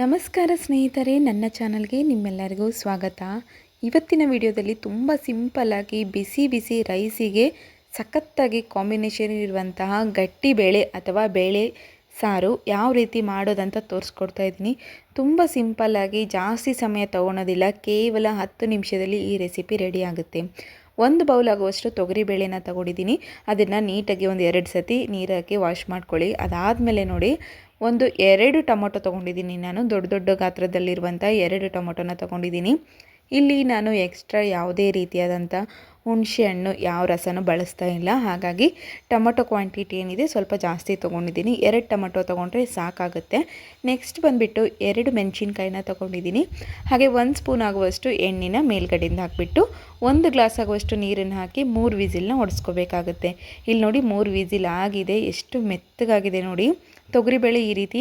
ನಮಸ್ಕಾರ ಸ್ನೇಹಿತರೆ, ನನ್ನ ಚಾನಲ್ಗೆ ನಿಮ್ಮೆಲ್ಲರಿಗೂ ಸ್ವಾಗತ. ಇವತ್ತಿನ ವಿಡಿಯೋದಲ್ಲಿ ತುಂಬ ಸಿಂಪಲ್ಲಾಗಿ ಬಿಸಿ ಬಿಸಿ ರೈಸಿಗೆ ಸಖತ್ತಾಗಿ ಕಾಂಬಿನೇಷನ್ ಇರುವಂತಹ ಗಟ್ಟಿ ಬೇಳೆ ಅಥವಾ ಬೇಳೆ ಸಾರು ಯಾವ ರೀತಿ ಮಾಡೋದಂತ ತೋರಿಸ್ಕೊಡ್ತಾ ಇದ್ದೀನಿ. ತುಂಬ ಸಿಂಪಲ್ಲಾಗಿ ಜಾಸ್ತಿ ಸಮಯ ತೊಗೊಳೋದಿಲ್ಲ, ಕೇವಲ 10 ನಿಮಿಷದಲ್ಲಿ ಈ ರೆಸಿಪಿ ರೆಡಿ ಆಗುತ್ತೆ. 1 ಬೌಲ್ ಆಗುವಷ್ಟು ತೊಗರಿಬೇಳೆನ ತೊಗೊಂಡಿದ್ದೀನಿ. ಅದನ್ನು ನೀಟಾಗಿ ಒಂದು 2 ಸತಿ ನೀರಾಕಿ ವಾಶ್ ಮಾಡ್ಕೊಳ್ಳಿ. ಅದಾದಮೇಲೆ ನೋಡಿ, 2 ಟೊಮೊಟೊ ತೊಗೊಂಡಿದ್ದೀನಿ. ನಾನು ದೊಡ್ಡ ಗಾತ್ರದಲ್ಲಿರುವಂಥ 2 ಟೊಮೊಟೊನ ತೊಗೊಂಡಿದ್ದೀನಿ. ಇಲ್ಲಿ ನಾನು ಎಕ್ಸ್ಟ್ರಾ ಯಾವುದೇ ರೀತಿಯಾದಂಥ ಹುಣಸೆ ಹಣ್ಣು ಯಾವ ರಸನೂ ಬಳಸ್ತಾ ಇಲ್ಲ. ಹಾಗಾಗಿ ಟೊಮೊಟೊ ಕ್ವಾಂಟಿಟಿ ಏನಿದೆ ಸ್ವಲ್ಪ ಜಾಸ್ತಿ ತೊಗೊಂಡಿದ್ದೀನಿ. 2 ಟೊಮೊಟೊ ತೊಗೊಂಡ್ರೆ ಸಾಕಾಗುತ್ತೆ. ನೆಕ್ಸ್ಟ್ ಬಂದುಬಿಟ್ಟು 2 ಮೆಣಸಿನ್ಕಾಯಿನ ತೊಗೊಂಡಿದ್ದೀನಿ. ಹಾಗೆ 1 ಸ್ಪೂನ್ ಆಗುವಷ್ಟು ಎಣ್ಣೆನ ಮೇಲ್ಗಡೆಯಿಂದ ಹಾಕಿಬಿಟ್ಟು 1 ಗ್ಲಾಸ್ ಆಗುವಷ್ಟು ನೀರನ್ನು ಹಾಕಿ 3 ವಿಸಿಲ್ನ ಹೊಡೆಸ್ಕೋಬೇಕಾಗುತ್ತೆ. ಇಲ್ಲಿ ನೋಡಿ 3 ವಿಸಿಲ್ ಆಗಿದೆ. ಎಷ್ಟು ಮೆತ್ತಗಾಗಿದೆ ನೋಡಿ. ತೊಗರಿಬೇಳೆ ಈ ರೀತಿ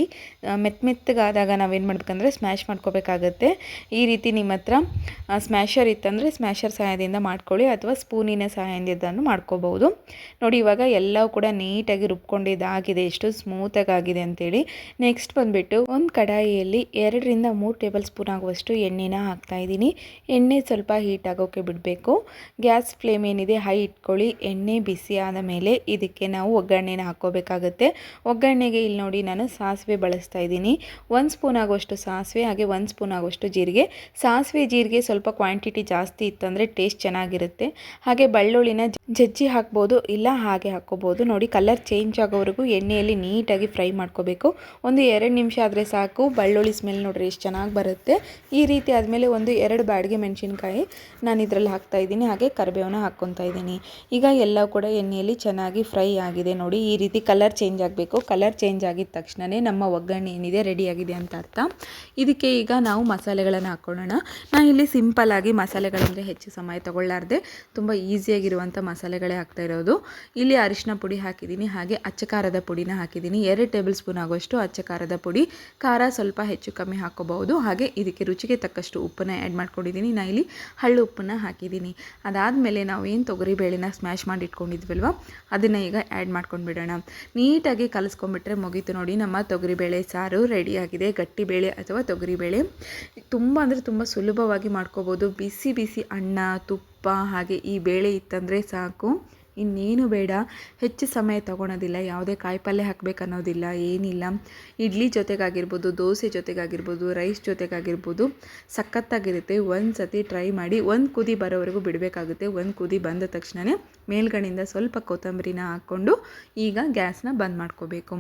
ಮೆತ್ತಗಾದಾಗ ನಾವೇನು ಮಾಡಬೇಕಂದ್ರೆ ಸ್ಮ್ಯಾಶ್ ಮಾಡ್ಕೋಬೇಕಾಗತ್ತೆ. ಈ ರೀತಿ ನಿಮ್ಮ ಹತ್ರ ಸ್ಮ್ಯಾಶರ್ ಇತ್ತಂದರೆ ಸ್ಮ್ಯಾಶರ್ ಸಹಾಯದಿಂದ ಮಾಡ್ಕೊಳ್ಳಿ, ಅಥವಾ ಸ್ಪೂನಿನ ಸಹಾಯದಿಂದನೂ ಮಾಡ್ಕೋಬಹುದು. ನೋಡಿ, ಇವಾಗ ಎಲ್ಲವೂ ಕೂಡ ನೀಟಾಗಿ ರುಬ್ಕೊಂಡಿದ್ದಾಗಿದೆ, ಎಷ್ಟು ಸ್ಮೂತಾಗಿ ಆಗಿದೆ ಅಂತೇಳಿ. ನೆಕ್ಸ್ಟ್ ಬಂದುಬಿಟ್ಟು ಒಂದು ಕಡಾಯಿಯಲ್ಲಿ 2 ರಿಂದ 3 ಟೇಬಲ್ ಸ್ಪೂನ್ ಆಗುವಷ್ಟು ಎಣ್ಣೆನ ಹಾಕ್ತಾಯಿದ್ದೀನಿ. ಎಣ್ಣೆ ಸ್ವಲ್ಪ ಹೀಟ್ ಆಗೋಕ್ಕೆ ಬಿಡಬೇಕು. ಗ್ಯಾಸ್ ಫ್ಲೇಮ್ ಏನಿದೆ ಹೈ ಇಟ್ಕೊಳ್ಳಿ. ಎಣ್ಣೆ ಬಿಸಿ ಆದ ಮೇಲೆ ಇದಕ್ಕೆ ನಾವು ಒಗ್ಗರಣೆನ ಹಾಕ್ಕೋಬೇಕಾಗತ್ತೆ. ಒಗ್ಗರಣೆಗೆ ಇಲ್ಲಿ ನೋಡಿ ನಾನು ಸಾಸಿವೆ ಬಳಸ್ತಾ ಇದ್ದೀನಿ. 1 ಸ್ಪೂನ್ ಆಗುವಷ್ಟು ಸಾಸಿವೆ, ಹಾಗೆ 1 ಸ್ಪೂನ್ ಆಗುವಷ್ಟು ಜೀರಿಗೆ. ಸಾಸಿವೆ ಜೀರಿಗೆ ಸ್ವಲ್ಪ ಕ್ವಾಂಟಿಟಿ ಜಾಸ್ತಿ ಇತ್ತಂದರೆ ಟೇಸ್ಟ್ ಚೆನ್ನಾಗಿರುತ್ತೆ. ಹಾಗೆ ಬೆಳ್ಳುಳ್ಳಿನ ಜಜ್ಜಿ ಹಾಕ್ಬೋದು, ಇಲ್ಲ ಹಾಗೆ ಹಾಕ್ಕೋಬೋದು. ನೋಡಿ, ಕಲರ್ ಚೇಂಜ್ ಆಗೋವರೆಗೂ ಎಣ್ಣೆಯಲ್ಲಿ ನೀಟಾಗಿ ಫ್ರೈ ಮಾಡ್ಕೋಬೇಕು. 1-2 ನಿಮಿಷ ಆದರೆ ಸಾಕು. ಬೆಳ್ಳುಳ್ಳಿ ಸ್ಮೆಲ್ ನೋಡ್ರಿ ಎಷ್ಟು ಚೆನ್ನಾಗಿ ಬರುತ್ತೆ. ಈ ರೀತಿ ಆದಮೇಲೆ 2 ಬ್ಯಾಡಗೆ ಮೆಣಸಿನ್ಕಾಯಿ ನಾನು ಇದರಲ್ಲಿ ಹಾಕ್ತಾ ಇದ್ದೀನಿ. ಹಾಗೆ ಕರಿಬೇವನ್ನ ಹಾಕ್ಕೊತಾ ಇದ್ದೀನಿ. ಈಗ ಎಲ್ಲ ಕೂಡ ಎಣ್ಣೆಯಲ್ಲಿ ಚೆನ್ನಾಗಿ ಫ್ರೈ ಆಗಿದೆ ನೋಡಿ. ಈ ರೀತಿ ಕಲರ್ ಚೇಂಜ್ ಆಗಬೇಕು. ಕಲರ್ ಚೇಂಜ್ ಆಗಿದ ತಕ್ಷಣವೇ ನಮ್ಮ ಒಗ್ಗರಣೆ ಏನಿದೆ ರೆಡಿಯಾಗಿದೆ ಅಂತ ಅರ್ಥ. ಇದಕ್ಕೆ ಈಗ ನಾವು ಮಸಾಲೆಗಳನ್ನು ಹಾಕ್ಕೊಳ್ಳೋಣ. ನಾನು ಇಲ್ಲಿ ಸಿಂಪಲ್ಲಾಗಿ ಮಸಾಲೆಗಳಂದರೆ ಹೆಚ್ಚು ಸಮಯ ತಗೊಳ್ಳಾರ್ದೆ ತುಂಬ ಈಸಿಯಾಗಿರುವಂಥ ಮಸಾಲೆಗಳೇ ಹಾಕ್ತಾ ಇರೋದು. ಇಲ್ಲಿ ಅರಿಶಿನ ಪುಡಿ ಹಾಕಿದ್ದೀನಿ, ಹಾಗೆ ಅಚ್ಚ ಖಾರದ ಪುಡಿನ ಹಾಕಿದ್ದೀನಿ. 2 ಟೇಬಲ್ ಸ್ಪೂನ್ ಆಗುವಷ್ಟು ಅಚ್ಚ ಖಾರದ ಪುಡಿ. ಖಾರ ಸ್ವಲ್ಪ ಹೆಚ್ಚು ಕಮ್ಮಿ ಹಾಕ್ಕೋಬಹುದು. ಹಾಗೆ ಇದಕ್ಕೆ ರುಚಿಗೆ ತಕ್ಕಷ್ಟು ಉಪ್ಪನ್ನು ಆ್ಯಡ್ ಮಾಡ್ಕೊಂಡಿದ್ದೀನಿ. ನಾನು ಇಲ್ಲಿ ಹಳ್ಳು ಉಪ್ಪನ್ನು ಹಾಕಿದ್ದೀನಿ. ಅದಾದಮೇಲೆ ನಾವು ಏನು ತೊಗರಿಬೇಳೆನ ಸ್ಮ್ಯಾಶ್ ಮಾಡಿ ಇಟ್ಕೊಂಡಿದ್ವಲ್ವ, ಅದನ್ನು ಈಗ ಆ್ಯಡ್ ಮಾಡ್ಕೊಂಡು ಬಿಡೋಣ. ನೀಟಾಗಿ ಕಲಿಸ್ಕೊಂಡ್ಬಿಟ್ರೆ ಮುಗೀತು ನೋಡಿ, ನಮ್ಮ ತೊಗರಿಬೇಳೆ ಸಾರು ರೆಡಿಯಾಗಿದೆ. ಗಟ್ಟಿ ಬೇಳೆ ಅಥವಾ ತೊಗರಿಬೇಳೆ ತುಂಬ ಅಂದರೆ ತುಂಬ ಸುಲಭವಾಗಿ ಮಾಡ್ಕೋಬೋದು. ಬಿಸಿ ಬಿಸಿ ಅನ್ನ, ತುಪ್ಪ ಹಾಗೆ ಈ ಬೇಳೆ ಇತ್ತಂದರೆ ಸಾಕು, ಇನ್ನೇನು ಬೇಡ. ಹೆಚ್ಚು ಸಮಯ ತೊಗೊಳೋದಿಲ್ಲ, ಯಾವುದೇ ಕಾಯಿಪಲ್ಯ ಹಾಕಬೇಕನ್ನೋದಿಲ್ಲ, ಏನಿಲ್ಲ. ಇಡ್ಲಿ ಜೊತೆಗಾಗಿರ್ಬೋದು, ದೋಸೆ ಜೊತೆಗಾಗಿರ್ಬೋದು, ರೈಸ್ ಜೊತೆಗಾಗಿರ್ಬೋದು, ಸಖತ್ತಾಗಿರುತ್ತೆ. ಒಂದು ಸತಿ ಟ್ರೈ ಮಾಡಿ. 1 ಕುದಿ ಬರೋವರೆಗೂ ಬಿಡಬೇಕಾಗುತ್ತೆ. 1 ಕುದಿ ಬಂದ ತಕ್ಷಣವೇ ಮೇಲ್ಗಡೆಯಿಂದ ಸ್ವಲ್ಪ ಕೊತ್ತಂಬರಿನ ಹಾಕ್ಕೊಂಡು ಈಗ ಗ್ಯಾಸ್ನ ಬಂದ್ ಮಾಡ್ಕೋಬೇಕು.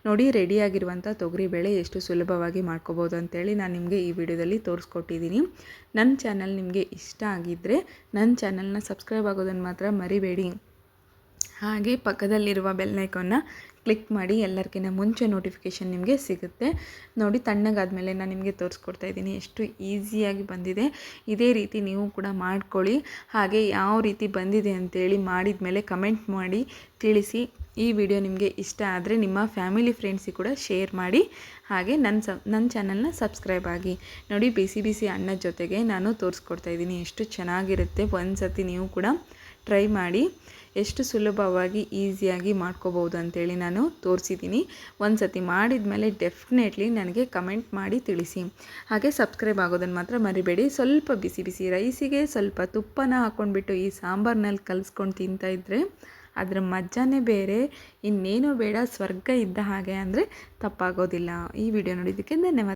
ನೋಡಿ, ರೆಡಿಯಾಗಿರುವಂಥ ತೊಗರಿಬೇಳೆ ಎಷ್ಟು ಸುಲಭವಾಗಿ ಮಾಡ್ಕೋಬೋದು ಅಂತೇಳಿ ನಾನು ನಿಮಗೆ ಈ ವಿಡಿಯೋದಲ್ಲಿ ತೋರಿಸ್ಕೊಟ್ಟಿದ್ದೀನಿ. ನನ್ನ ಚಾನಲ್ ನಿಮಗೆ ಇಷ್ಟ ಆಗಿದ್ದರೆ ನನ್ನ ಚಾನಲ್ನ ಸಬ್ಸ್ಕ್ರೈಬ್ ಆಗೋದನ್ನು ಮಾತ್ರ ಮರಿಬೇಡಿ. ಹಾಗೆ ಪಕ್ಕದಲ್ಲಿರುವ ಬೆಲ್ ಐಕಾನ್ನ ಕ್ಲಿಕ್ ಮಾಡಿ, ಎಲ್ಲರಿಗಿಂತ ಮುಂಚೆ ನೋಟಿಫಿಕೇಷನ್ ನಿಮಗೆ ಸಿಗುತ್ತೆ. ನೋಡಿ, ತಣ್ಣಗಾದ್ಮೇಲೆ ನಾನು ನಿಮಗೆ ತೋರಿಸ್ಕೊಡ್ತಾ ಇದ್ದೀನಿ ಎಷ್ಟು ಈಸಿಯಾಗಿ ಬಂದಿದೆ. ಇದೇ ರೀತಿ ನೀವು ಕೂಡ ಮಾಡ್ಕೊಳ್ಳಿ. ಹಾಗೆ ಯಾವ ರೀತಿ ಬಂದಿದೆ ಅಂತೇಳಿ ಮಾಡಿದ ಮೇಲೆ ಕಮೆಂಟ್ ಮಾಡಿ ತಿಳಿಸಿ. ಈ ವಿಡಿಯೋ ನಿಮಗೆ ಇಷ್ಟ ಆದರೆ ನಿಮ್ಮ ಫ್ಯಾಮಿಲಿ ಫ್ರೆಂಡ್ಸಿಗೆ ಕೂಡ ಶೇರ್ ಮಾಡಿ. ಹಾಗೆ ನನ್ನ ಚಾನಲ್ನ ಸಬ್ಸ್ಕ್ರೈಬ್ ಆಗಿ. ನೋಡಿ, ಬಿಸಿ ಬಿಸಿ ಅನ್ನದ ಜೊತೆಗೆ ನಾನು ತೋರಿಸ್ಕೊಡ್ತಾ ಇದ್ದೀನಿ, ಎಷ್ಟು ಚೆನ್ನಾಗಿರುತ್ತೆ. ಒಂದು ಸತಿ ನೀವು ಕೂಡ ಟ್ರೈ ಮಾಡಿ. ಎಷ್ಟು ಸುಲಭವಾಗಿ ಈಸಿಯಾಗಿ ಮಾಡ್ಕೋಬೋದು ಅಂತೇಳಿ ನಾನು ತೋರಿಸಿದ್ದೀನಿ. ಒಂದು ಸತಿ ಮಾಡಿದ ಮೇಲೆ ಡೆಫಿನೆಟ್ಲಿ ನನಗೆ ಕಮೆಂಟ್ ಮಾಡಿ ತಿಳಿಸಿ. ಹಾಗೆ ಸಬ್ಸ್ಕ್ರೈಬ್ ಆಗೋದನ್ನು ಮಾತ್ರ ಮರಿಬೇಡಿ. ಸ್ವಲ್ಪ ಬಿಸಿ ಬಿಸಿ ರೈಸಿಗೆ ಸ್ವಲ್ಪ ತುಪ್ಪನ ಹಾಕ್ಕೊಂಡ್ಬಿಟ್ಟು ಈ ಸಾಂಬಾರ್ನಲ್ಲಿ ಕಲಿಸ್ಕೊಂಡು ತಿಂತಾಯಿದ್ರೆ ಅದರ ಮಜಾನೇ ಬೇರೆ. ಇನ್ನೇನೂ ಬೇಡ, ಸ್ವರ್ಗ ಇದ್ದ ಹಾಗೆ ಅಂದರೆ ತಪ್ಪಾಗೋದಿಲ್ಲ. ಈ ವಿಡಿಯೋ ನೋಡಿದ್ದಕ್ಕೆ ಧನ್ಯವಾದ.